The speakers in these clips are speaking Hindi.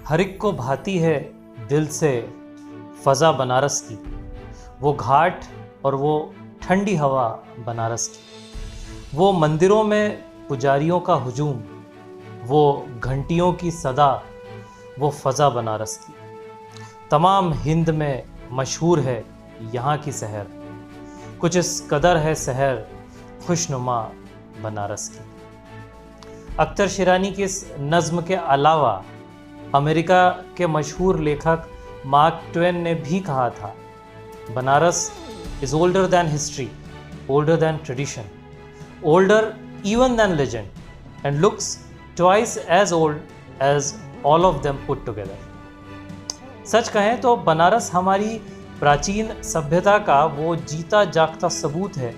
हर एक को भाती है दिल से फ़ज़ा बनारस की, वो घाट और वो ठंडी हवा बनारस की, वो मंदिरों में पुजारियों का हुजूम, वो घंटियों की सदा, वो फ़ज़ा बनारस की। तमाम हिंद में मशहूर है यहाँ की सहर, कुछ इस कदर है सहर खुशनुमा बनारस की। अख्तर शिरानी की इस नज़्म के अलावा अमेरिका के मशहूर लेखक मार्क ट्वेन ने भी कहा था, Banaras is older than history, older than tradition, older even than legend, and looks twice as old as all of them put together. सच कहें तो बनारस हमारी प्राचीन सभ्यता का वो जीता जागता सबूत है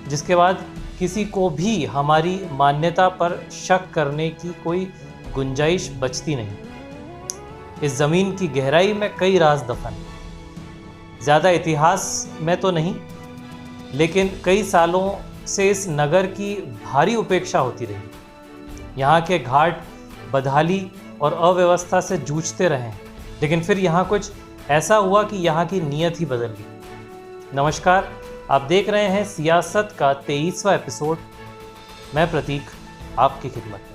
जिसके बाद किसी को भी हमारी मान्यता पर शक करने की कोई गुंजाइश बचती नहीं। इस ज़मीन की गहराई में कई राज दफन, ज़्यादा इतिहास में तो नहीं, लेकिन कई सालों से इस नगर की भारी उपेक्षा होती रही। यहाँ के घाट बदहाली और अव्यवस्था से जूझते रहे, लेकिन फिर यहाँ कुछ ऐसा हुआ कि यहाँ की नीयत ही बदल गई। नमस्कार, आप देख रहे हैं सियासत का 23वां एपिसोड। मैं प्रतीक आपकी खिदमत में।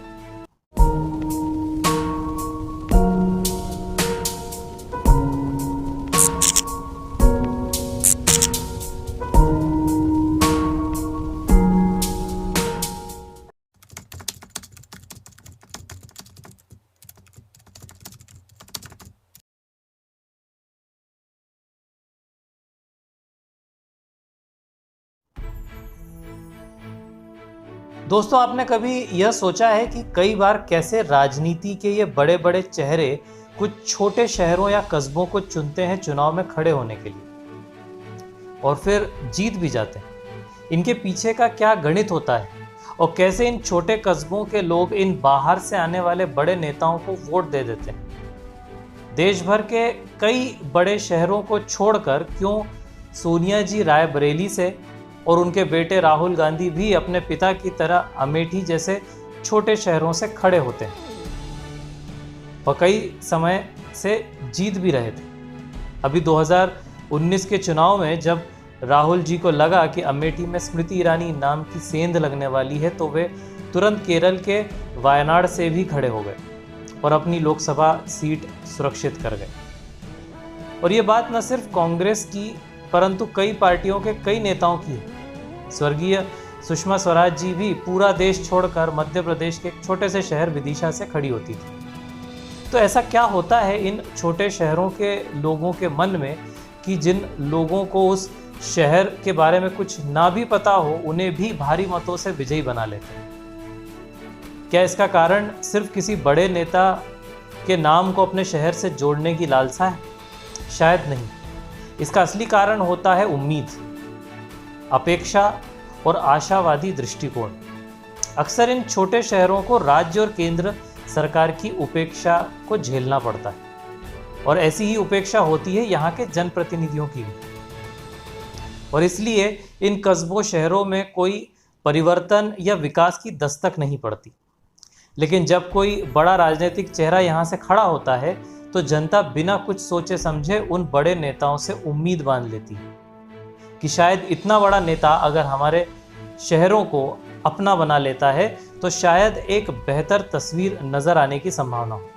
दोस्तों, आपने कभी यह सोचा है कि कई बार कैसे राजनीति के ये बड़े बड़े चेहरे कुछ छोटे शहरों या कस्बों को चुनते हैं चुनाव में खड़े होने के लिए और फिर जीत भी जाते हैं। इनके पीछे का क्या गणित होता है और कैसे इन छोटे कस्बों के लोग इन बाहर से आने वाले बड़े नेताओं को वोट दे देते हैं। देश भर के कई बड़े शहरों को छोड़कर क्यों सोनिया जी रायबरेली से और उनके बेटे राहुल गांधी भी अपने पिता की तरह अमेठी जैसे छोटे शहरों से खड़े होते हैं और कई समय से जीत भी रहे थे। अभी 2019 के चुनाव में जब राहुल जी को लगा कि अमेठी में स्मृति ईरानी नाम की सेंध लगने वाली है तो वे तुरंत केरल के वायनाड से भी खड़े हो गए और अपनी लोकसभा सीट सुरक्षित कर गए। और ये बात न सिर्फ कांग्रेस की परंतु कई पार्टियों के कई नेताओं की है। स्वर्गीय सुषमा स्वराज जी भी पूरा देश छोड़कर मध्य प्रदेश के एक छोटे से शहर विदिशा से खड़ी होती थी। तो ऐसा क्या होता है इन छोटे शहरों के लोगों के मन में कि जिन लोगों को उस शहर के बारे में कुछ ना भी पता हो उन्हें भी भारी मतों से विजयी बना लेते हैं? क्या इसका कारण सिर्फ किसी बड़े नेता के नाम को अपने शहर से जोड़ने की लालसा है? शायद नहीं। इसका असली कारण होता है उम्मीद, अपेक्षा और आशावादी दृष्टिकोण। अक्सर इन छोटे शहरों को राज्य और केंद्र सरकार की उपेक्षा को झेलना पड़ता है और ऐसी ही उपेक्षा होती है यहाँ के जनप्रतिनिधियों की भी। और इसलिए इन कस्बों शहरों में कोई परिवर्तन या विकास की दस्तक नहीं पड़ती। लेकिन जब कोई बड़ा राजनीतिक चेहरा यहाँ से खड़ा होता है तो जनता बिना कुछ सोचे समझे उन बड़े नेताओं से उम्मीद बांध लेती है कि शायद इतना बड़ा नेता अगर हमारे शहरों को अपना बना लेता है तो शायद एक बेहतर तस्वीर नजर आने की संभावना हो।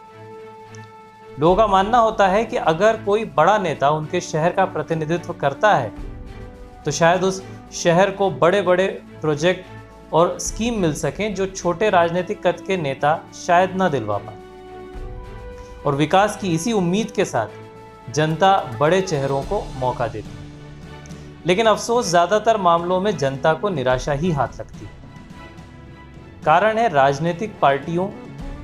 लोगों का मानना होता है कि अगर कोई बड़ा नेता उनके शहर का प्रतिनिधित्व करता है तो शायद उस शहर को बड़े बड़े प्रोजेक्ट और स्कीम मिल सकें जो छोटे राजनीतिक कद के नेता शायद न दिलवा पाए। और विकास की इसी उम्मीद के साथ जनता बड़े चेहरों को मौका देती है। लेकिन अफसोस ज़्यादातर मामलों में जनता को निराशा ही हाथ लगती है। कारण है राजनीतिक पार्टियों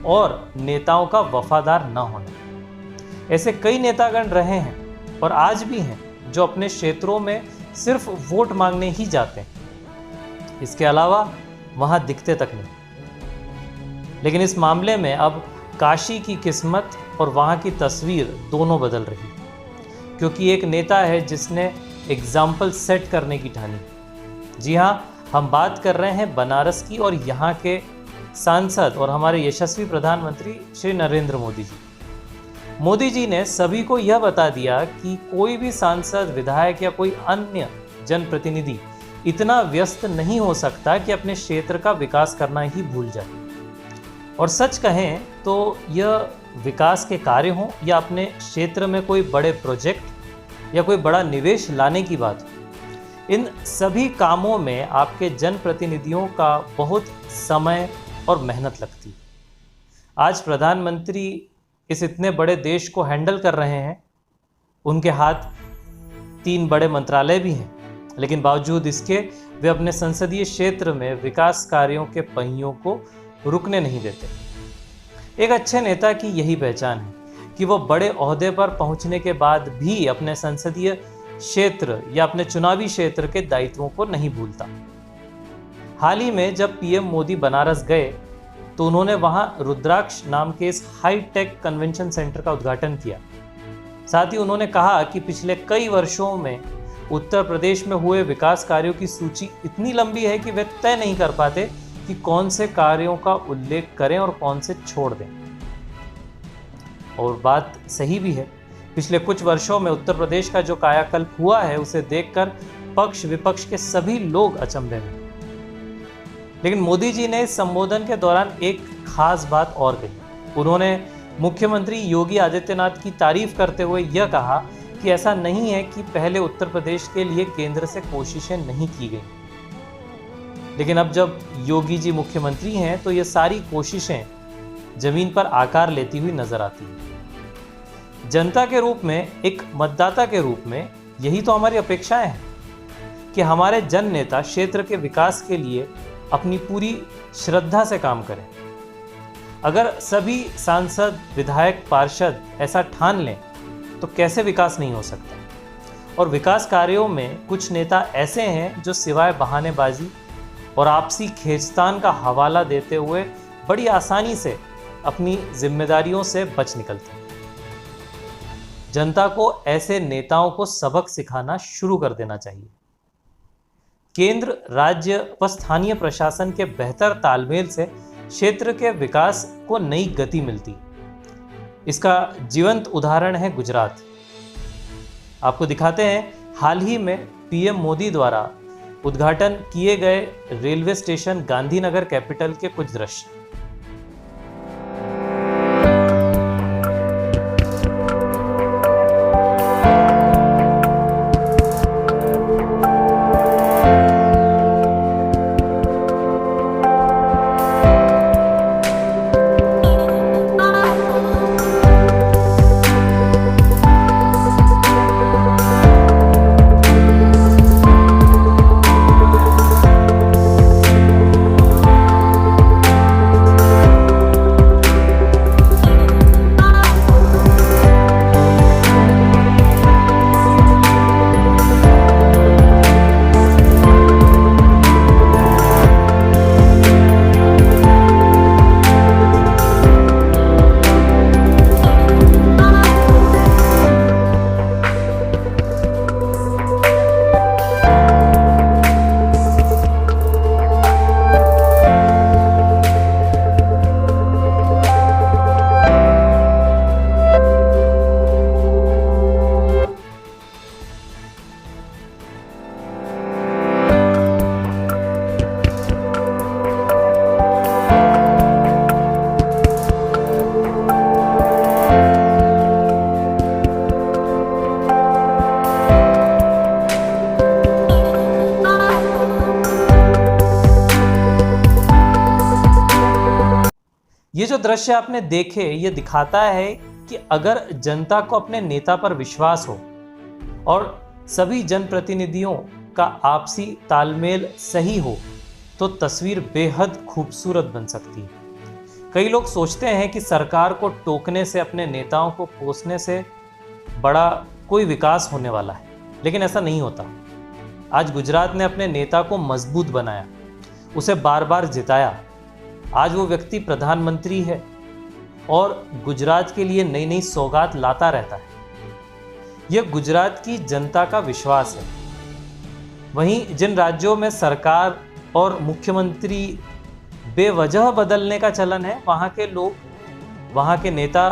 और नेताओं का वफादार न होना। ऐसे कई नेतागण रहे हैं और आज भी हैं जो अपने क्षेत्रों में सिर्फ वोट मांगने ही जाते हैं, इसके अलावा वहाँ दिखते तक नहीं। लेकिन इस मामले में अब काशी की किस्मत और वहाँ की तस्वीर दोनों बदल रही, क्योंकि एक नेता है जिसने एग्जाम्पल सेट करने की ठानी। जी हाँ, हम बात कर रहे हैं बनारस की और यहाँ के सांसद और हमारे यशस्वी प्रधानमंत्री श्री नरेंद्र मोदी जी। मोदी जी ने सभी को यह बता दिया कि कोई भी सांसद, विधायक या कोई अन्य जनप्रतिनिधि इतना व्यस्त नहीं हो सकता कि अपने क्षेत्र का विकास करना ही भूल जाए। और सच कहें तो यह विकास के कार्य हों या अपने क्षेत्र में कोई बड़े प्रोजेक्ट या कोई बड़ा निवेश लाने की बात हो, इन सभी कामों में आपके जनप्रतिनिधियों का बहुत समय और मेहनत लगती है। आज प्रधानमंत्री इस इतने बड़े देश को हैंडल कर रहे हैं, उनके हाथ 3 बड़े मंत्रालय भी हैं, लेकिन बावजूद इसके वे अपने संसदीय क्षेत्र में विकास कार्यों के पहियों को रुकने नहीं देते। एक अच्छे नेता की यही पहचान है कि वो बड़े ओहदे पर पहुंचने के बाद भी अपने संसदीय क्षेत्र या अपने चुनावी क्षेत्र के दायित्वों को नहीं भूलता। हाल ही में जब पीएम मोदी बनारस गए तो उन्होंने वहां रुद्राक्ष नाम के इस हाई-टेक कन्वेंशन सेंटर का उद्घाटन किया। साथ ही उन्होंने कहा कि पिछले कई वर्षों में उत्तर प्रदेश में हुए विकास कार्यों की सूची इतनी लंबी है कि वे तय नहीं कर पाते कि कौन से कार्यों का उल्लेख करें और कौन से छोड़ दें। और बात सही भी है। पिछले कुछ वर्षों में उत्तर प्रदेश का जो कायाकल्प हुआ है उसे देखकर पक्ष विपक्ष के सभी लोग अचंभे में। लेकिन मोदी जी ने इस संबोधन के दौरान एक खास बात और कही। उन्होंने मुख्यमंत्री योगी आदित्यनाथ की तारीफ करते हुए यह कहा कि ऐसा नहीं है कि पहले उत्तर प्रदेश के लिए केंद्र से कोशिशें नहीं की गई, लेकिन अब जब योगी जी मुख्यमंत्री हैं तो ये सारी कोशिशें जमीन पर आकार लेती हुई नजर आती हैं। जनता के रूप में, एक मतदाता के रूप में यही तो हमारी अपेक्षाएं हैं कि हमारे जन नेता क्षेत्र के विकास के लिए अपनी पूरी श्रद्धा से काम करें। अगर सभी सांसद, विधायक, पार्षद ऐसा ठान लें तो कैसे विकास नहीं हो सकता। और विकास कार्यों में कुछ नेता ऐसे हैं जो सिवाय बहानेबाजी और आपसी खींचतान का हवाला देते हुए बड़ी आसानी से अपनी जिम्मेदारियों से बच निकलते हैं। जनता को ऐसे नेताओं को सबक सिखाना शुरू कर देना चाहिए। केंद्र, राज्य व स्थानीय प्रशासन के बेहतर तालमेल से क्षेत्र के विकास को नई गति मिलती। इसका जीवंत उदाहरण है गुजरात। आपको दिखाते हैं हाल ही में पीएम मोदी द्वारा उद्घाटन किए गए रेलवे स्टेशन गांधीनगर कैपिटल के कुछ दृश्य। ये जो दृश्य आपने देखे, ये दिखाता है कि अगर जनता को अपने नेता पर विश्वास हो और सभी जनप्रतिनिधियों का आपसी तालमेल सही हो तो तस्वीर बेहद खूबसूरत बन सकती है। कई लोग सोचते हैं कि सरकार को टोकने से, अपने नेताओं को कोसने से बड़ा कोई विकास होने वाला है, लेकिन ऐसा नहीं होता। आज गुजरात ने अपने नेता को मजबूत बनाया, उसे बार बार जिताया। आज वो व्यक्ति प्रधानमंत्री है और गुजरात के लिए नई नई सौगात लाता रहता है। यह गुजरात की जनता का विश्वास है। वहीं जिन राज्यों में सरकार और मुख्यमंत्री बेवजह बदलने का चलन है, वहाँ के लोग, वहाँ के नेता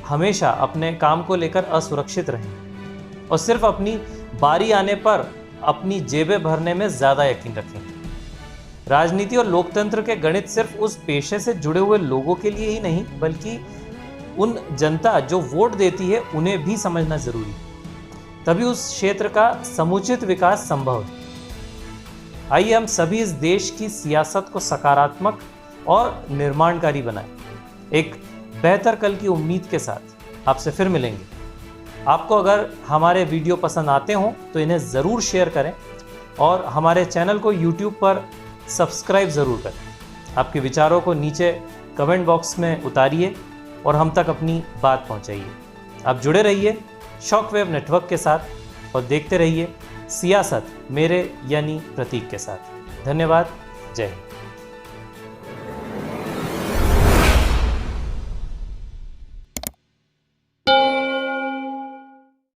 हमेशा अपने काम को लेकर असुरक्षित रहें और सिर्फ अपनी बारी आने पर अपनी जेबें भरने में ज़्यादा यकीन रखेंगे। राजनीति और लोकतंत्र के गणित सिर्फ उस पेशे से जुड़े हुए लोगों के लिए ही नहीं, बल्कि उन जनता जो वोट देती है उन्हें भी समझना जरूरी है। तभी उस क्षेत्र का समुचित विकास संभव है। आइए हम सभी इस देश की सियासत को सकारात्मक और निर्माणकारी बनाएं। एक बेहतर कल की उम्मीद के साथ आपसे फिर मिलेंगे। आपको अगर हमारे वीडियो पसंद आते हों तो इन्हें ज़रूर शेयर करें और हमारे चैनल को YouTube पर सब्सक्राइब ज़रूर करें। आपके विचारों को नीचे कमेंट बॉक्स में उतारिए और हम तक अपनी बात पहुंचाइए। आप जुड़े रहिए शॉकवेव नेटवर्क के साथ और देखते रहिए सियासत मेरे यानी प्रतीक के साथ। धन्यवाद। जय हिंद।